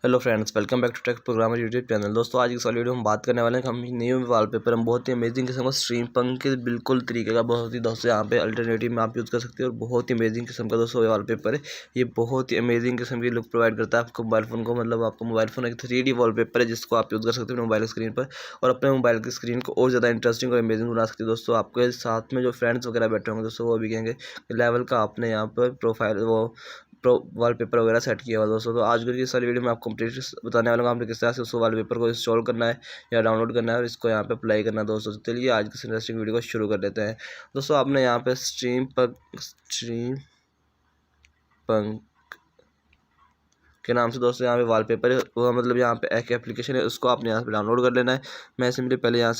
Hello friends, welcome back to Tech Programmer YouTube channel. दोस्तों, आज की इस वाली वीडियो हम बात करने वाले हैं कि हम न्यू वॉलपेपर हम बहुत ही अमेजिंग किस्म का स्ट्रीम पंक के बिल्कुल तरीके का बहुत ही दोस्तों यहाँ पे अल्टरनेटिव में आप यूज़ कर सकते हो और बहुत ही अमेजिंग किस्म का दोस्तों वॉलपेपर है। ये बहुत ही अमेजिंग किस्म की लुक प्रोवाइड करता है आपको मोबाइल फ़ोन को। मतलब आपका मोबाइल फ़ोन एक 3D वॉलपेपर है जिसको आप यूज़ कर सकते हो अपने मोबाइल स्क्रीन पर और अपने मोबाइल की स्क्रीन को और ज़्यादा इंटरेस्टिंग और अमेजिंग बना सकते हो। दोस्तों, आपके साथ में जो फ्रेंड्स वगैरह बैठे होंगे दोस्तों, वो भी कहेंगे लेवल का आपने यहाँ पर प्रोफाइल वो वॉलपेपर वगैरह सेट किया हुआ दोस्तों। तो आज की इस वाली वीडियो में आपको कंप्लीट बताने वाला हूँ आपने किस तरह से उस वॉलपेपर को इंस्टॉल करना है या डाउनलोड करना है और इसको यहाँ पे अप्लाई करना है दोस्तों। तो चलिए आज की इंटरेस्टिंग वीडियो को शुरू कर लेते हैं। दोस्तों, आपने यहाँ पे स्ट्रीम पंक के नाम से दोस्तों यहाँ पे वॉलपेपर है, वो मतलब यहाँ पे एक एप्लीकेशन है, उसको आपने यहाँ पे डाउनलोड कर लेना है। मैं सिंपली पहले यहाँ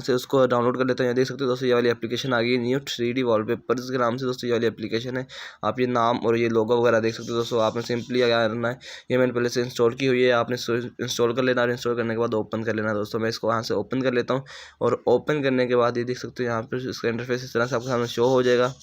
से उसको डाउनलोड कर लेता हूँ। यहाँ देख सकते हो दोस्तों, ये वाली एप्लीकेशन आ गई न्यू 3D वॉलपेपर्स के नाम से दोस्तों ये वाली एप्लीकेशन है। आप ये नाम और ये लोगो वगैरह देख सकते हो दोस्तों। आपने सिंपली क्या करना है, ये मैंने पहले से इंस्टॉल की हुई है, आपने इंस्टॉल कर लेना और इंस्टॉल करने के बाद ओपन कर लेना दोस्तों। मैं इसको यहाँ से ओपन कर लेता हूँ और ओपन करने के बाद ये देख सकते हो यहाँ पर इसका इंटरफेस इस तरह से आपके सामने शो हो जाएगा।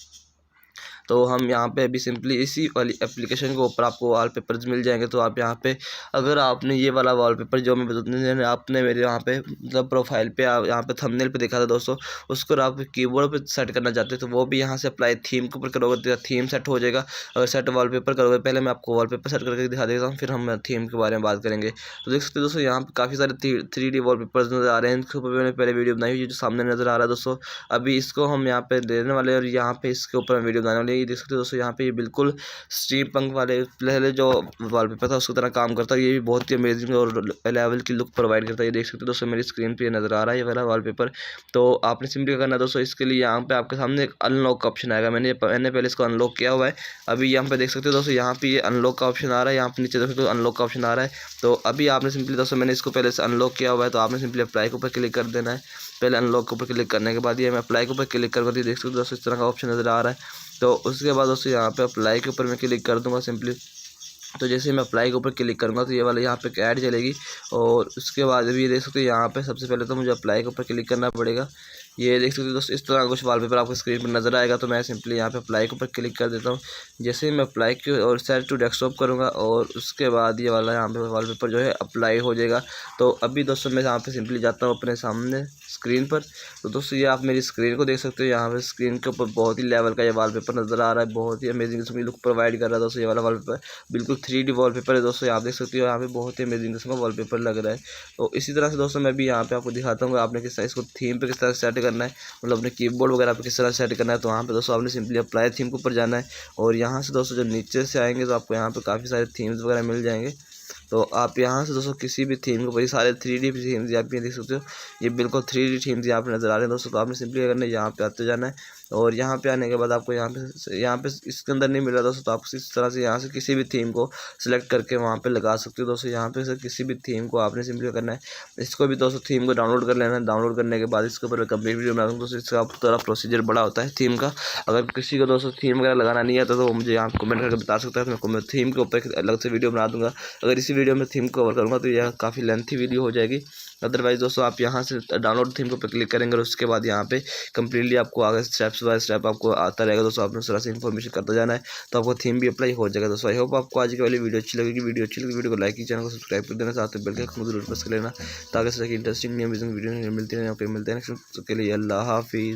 तो हम यहाँ पे अभी सिंपली इसी वाली एप्लीकेशन के ऊपर आपको वॉलपेपर्स मिल जाएंगे। तो आप यहाँ पे अगर आपने ये वाला वॉलपेपर जो मैं बताने आपने मेरे यहाँ पे मतलब प्रोफाइल पे यहाँ पे थंबनेल पे देखा था दोस्तों, उसको आप कीबोर्ड पे सेट करना चाहते हैं तो वो भी यहाँ से अप्लाई थीम के ऊपर करोगे तो थीम सेट हो जाएगा। अगर सेट वॉलपेपर करोगे, पहले मैं आपको वॉलपेपर सेट करके दिखा देता हूँ, फिर हम थीम के बारे में बात करेंगे। तो देख सकते हो दोस्तों, यहाँ पे काफ़ी सारे 3D वॉलपेपर्स नज़र आ रहे हैं। इनके ऊपर मैंने पहले वीडियो बनाई हुई है जो सामने नज़र आ रहा है दोस्तों। अभी इसको हम यहाँ पे देने वाले हैं और यहाँ पे इसके ऊपर हम वीडियो बनाने वाले हैं। ये देख सकते हो दोस्तों, यहाँ पे ये बिल्कुल स्ट्रीम पंक वाले पहले जो वॉलपेपर था उसकी तरह काम करता है। ये भी बहुत ही अमेजिंग और लेवल की लुक प्रोवाइड करता है। ये देख सकते हो दोस्तों, मेरी स्क्रीन पे नज़र आ रहा है ये वाला वॉलपेपर। तो आपने सिंपली क्या करना है दोस्तों, इसके लिए यहाँ पे आपके सामने एक अनलॉक का ऑप्शन आएगा। मैंने पहले इसको अनलॉक किया हुआ है। अभी यहाँ पे देख सकते हो दोस्तों, यहाँ पे ये अनलॉक का ऑप्शन आ रहा है, यहाँ पे नीचे देख सकते हो अनलॉक का ऑप्शन आ रहा है। तो अभी आपने सिंपली दोस्तों, मैंने इसको पहले से अनलॉक किया हुआ है, तो आपने सिंपली अप्लाई के ऊपर क्लिक कर देना है। पहले अनलॉक के ऊपर क्लिक करने के बाद ये मैं अप्लाई के ऊपर क्लिक कर दी, देख सकते हो दोस्तों इस तरह का ऑप्शन नज़र आ रहा है। तो उसके बाद दोस्तों यहाँ पे अप्लाई के ऊपर मैं क्लिक कर दूंगा सिंपली। तो जैसे मैं अप्लाई के ऊपर क्लिक करूँगा तो ये वाला यहाँ पे एक ऐड चलेगी और उसके बाद भी ये देख सकते हो यहाँ पे सबसे पहले तो मुझे अप्लाई के ऊपर क्लिक करना पड़ेगा। ये देख सकते हो दोस्तों, इस तरह कुछ वॉलपेपर आपको स्क्रीन पर नज़र आएगा। तो मैं सिंपली यहाँ पे अप्लाई के ऊपर क्लिक कर देता हूँ। जैसे ही मैं अप्लाई की और सेट टू डेस्कटॉप करूँगा और उसके बाद ये वाला यहाँ पे वॉलपेपर जो है अप्लाई हो जाएगा। तो अभी दोस्तों मैं यहाँ पे सिंपली जाता हूँ अपने सामने स्क्रीन पर। तो दोस्तों, ये आप मेरी स्क्रीन को देख सकते हो, यहाँ पे स्क्रीन के ऊपर बहुत ही लेवल का ये वॉलपेपर नज़र आ रहा है। बहुत ही अमेजिंग इसमें लुक प्रोवाइड कर रहा है दोस्तों ये वाला वॉलपेपर। बिल्कुल 3D वॉलपेपर है दोस्तों, आप देख सकते हो यहाँ पे बहुत ही अमेजिंग किस्म का वॉलपेपर लग रहा है। तो इसी तरह से दोस्तों मैं भी यहाँ पे आपको दिखाता हूँ आपने किस तरह इसको थीम पे किस तरह सेट करना है, मतलब अपने कीबोर्ड वगैरह पे किस तरह सेट करना है। तो यहाँ पे दोस्तों आपने सिंपली अप्लाई थीम के ऊपर जाना है और यहाँ से दोस्तों जब नीचे से आएंगे तो आपको यहाँ पे काफ़ी सारे थीम्स वगैरह मिल जाएंगे। तो आप यहाँ से दोस्तों किसी भी थीम को, ये सारे 3D थीम्स आप ये देख सकते हो, ये बिल्कुल 3D थीम्स यहाँ पे नज़र आ रहे हैं दोस्तों। तो आपने सिंपली क्या करना है, यहाँ पे आते जाना है और यहाँ पे आने के बाद आपको यहाँ पे इसके अंदर नहीं मिल रहा दोस्तों, तो आप इस तरह से यहाँ से किसी भी थीम को सिलेक्ट करके वहाँ पे लगा सकते हो दोस्तों। यहाँ पे से किसी भी थीम को आपने सिंपली करना है, इसको भी दोस्तों थीम को डाउनलोड कर लेना है। डाउनलोड करने के बाद इसके ऊपर कंप्लीट वीडियो बना दूँ दोस्तों। इसका थोड़ा प्रोसीजर बड़ा होता है थीम का। अगर किसी को दोस्तों थीम वगैरह लगाना नहीं आता तो मुझे यहाँ कमेंट करके बता सकता है, तो मैं थीम के ऊपर अलग से वीडियो बना दूँगा। अगर इसी वीडियो में थीम कवर करूँगा तो यह काफ़ी लेंथी वीडियो हो जाएगी। अदरवाइज दोस्तों आप यहाँ से डाउनलोड थीम के ऊपर क्लिक करेंगे और उसके बाद यहाँ पे कंप्लीटली आपको आगे स्टेप्स बाय स्टेप आपको आता रहेगा दोस्तों। आपने उस तरह से इन्फॉर्मेशन करता जाना है तो आपको थीम भी अप्लाई हो जाएगा दोस्तों। आई होप आपको आज की वाली वीडियो अच्छी लगेगी। वीडियो को लाइक की, चैनल को सब्सक्राइब कर देना, साथ में बेल के आइकन को जरूर प्रेस कर लेना ताकि इस तरह की इंटरेस्टिंग वीडियो मिलती रहे। मिलते हैं नेक्स्ट के लिए। अल्लाह हाफिज़।